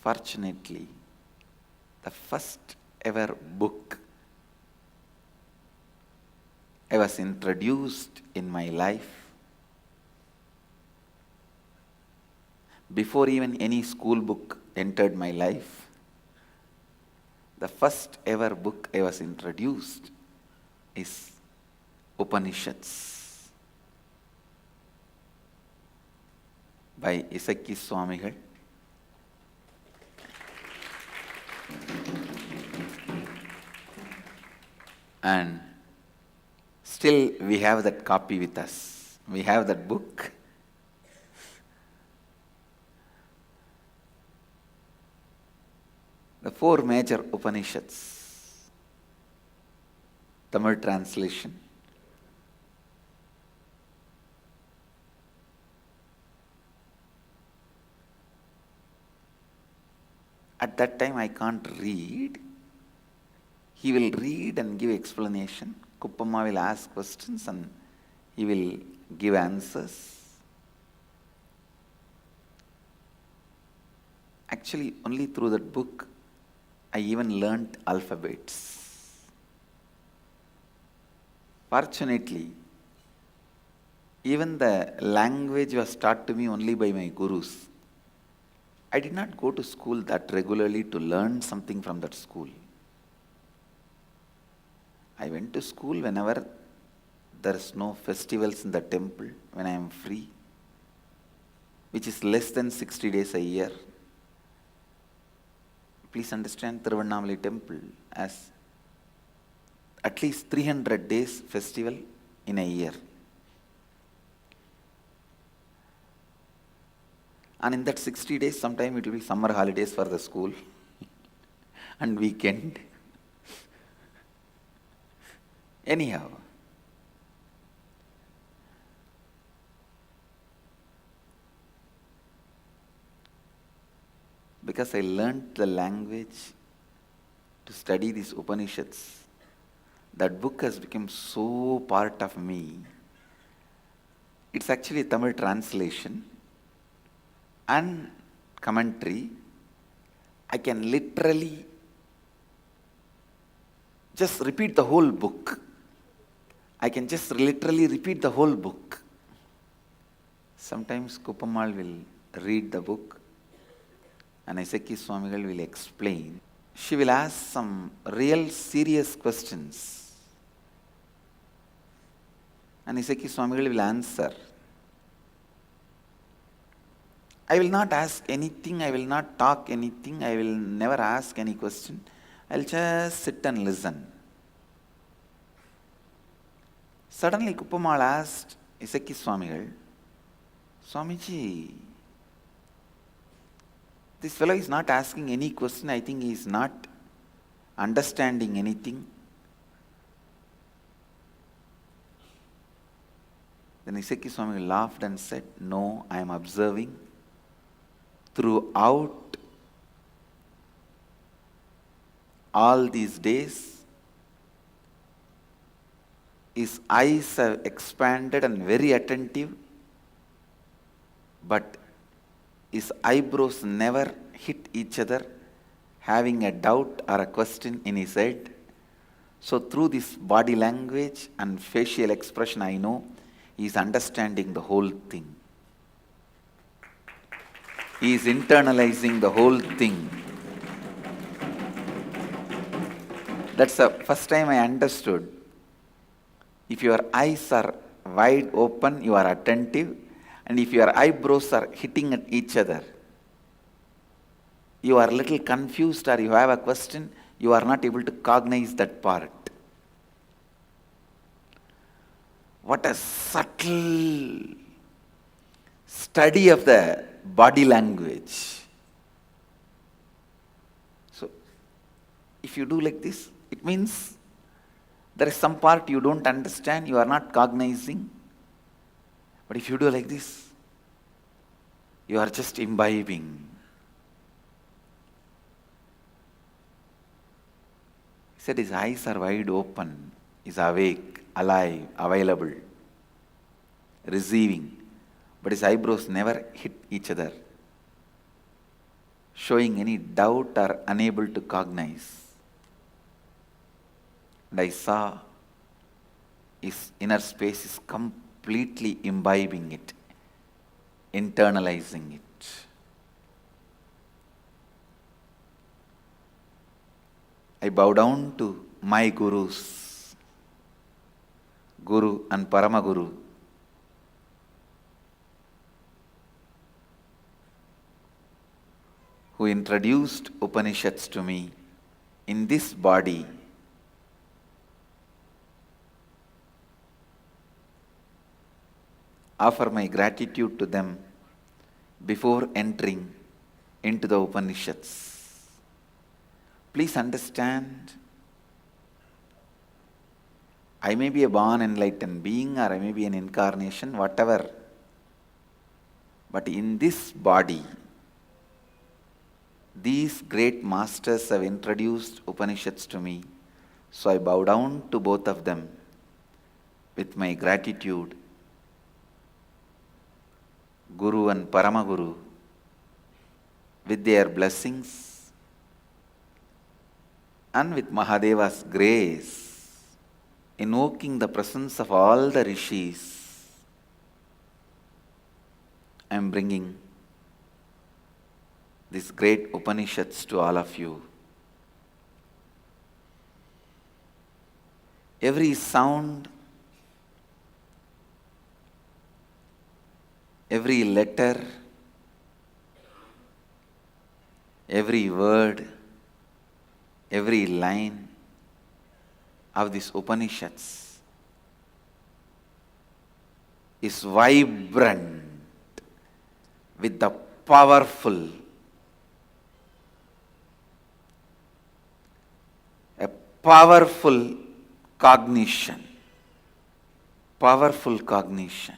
Fortunately, the first ever book I was introduced in my life, before even any school book entered my life, the first ever book I was introduced is Upanishads by Leelas Swamiji. And still we have that copy with us. We have that book. The four major Upanishads, Tamil translation. At that time I can't read. He will read and give explanation. Kuppamma will ask questions and he will give answers. Actually, only through that book I even learnt alphabets. Fortunately, even the language was taught to me only by my gurus. I did not go to school that regularly to learn something from that school. I went to school whenever there is no festivals in the temple, when I am free, which is less than 60 days a year. Please understand, Thiruvannamalai temple as at least 300 days festival in a year. And in that 60 days, sometime it will be summer holidays for the school and weekend. Anyhow, because I learnt the language to study these Upanishads, that book has become so part of me. It's actually a Tamil translation and commentary. I can literally just repeat the whole book. I can just literally repeat the whole book. Sometimes Kuppammal will read the book and Leelas Swamiji will explain. She will ask some real serious questions and Leelas Swamiji will answer. I will not ask anything, I will not talk anything, I will never ask any question. I will just sit and listen. Suddenly Kuppammal asked Leelas Swamiji, Swamiji, this fellow is not asking any question, I think he is not understanding anything. Then Leelas Swamiji laughed and said, no, I am observing. Throughout all these days, his eyes have expanded and very attentive, but his eyebrows never hit each other, having a doubt or a question in his head. So through this body language and facial expression, I know he is understanding the whole thing. He is internalizing the whole thing. That's the first time I understood. If your eyes are wide open, you are attentive, and if your eyebrows are hitting at each other, you are a little confused or you have a question, you are not able to cognize that part. What a subtle study of the body language. So, if you do like this, it means there is some part you don't understand, you are not cognizing. But if you do like this, you are just imbibing. He said his eyes are wide open, he is awake, alive, available, receiving. But his eyebrows never hit each other, showing any doubt or unable to cognize. And I saw his inner space is completely imbibing it, internalizing it. I bow down to my gurus, Guru and Paramaguru, who introduced Upanishads to me in this body. Offer my gratitude to them before entering into the Upanishads. Please understand, I may be a born enlightened being or I may be an incarnation, whatever. But in this body, these great masters have introduced Upanishads to me. So I bow down to both of them with my gratitude. Guru and Paramaguru, with their blessings and with Mahadeva's grace, invoking the presence of all the rishis, I am bringing these great Upanishads to all of you. Every sound, every letter, every word, every line of these Upanishads is vibrant with the powerful, a powerful cognition, powerful cognition.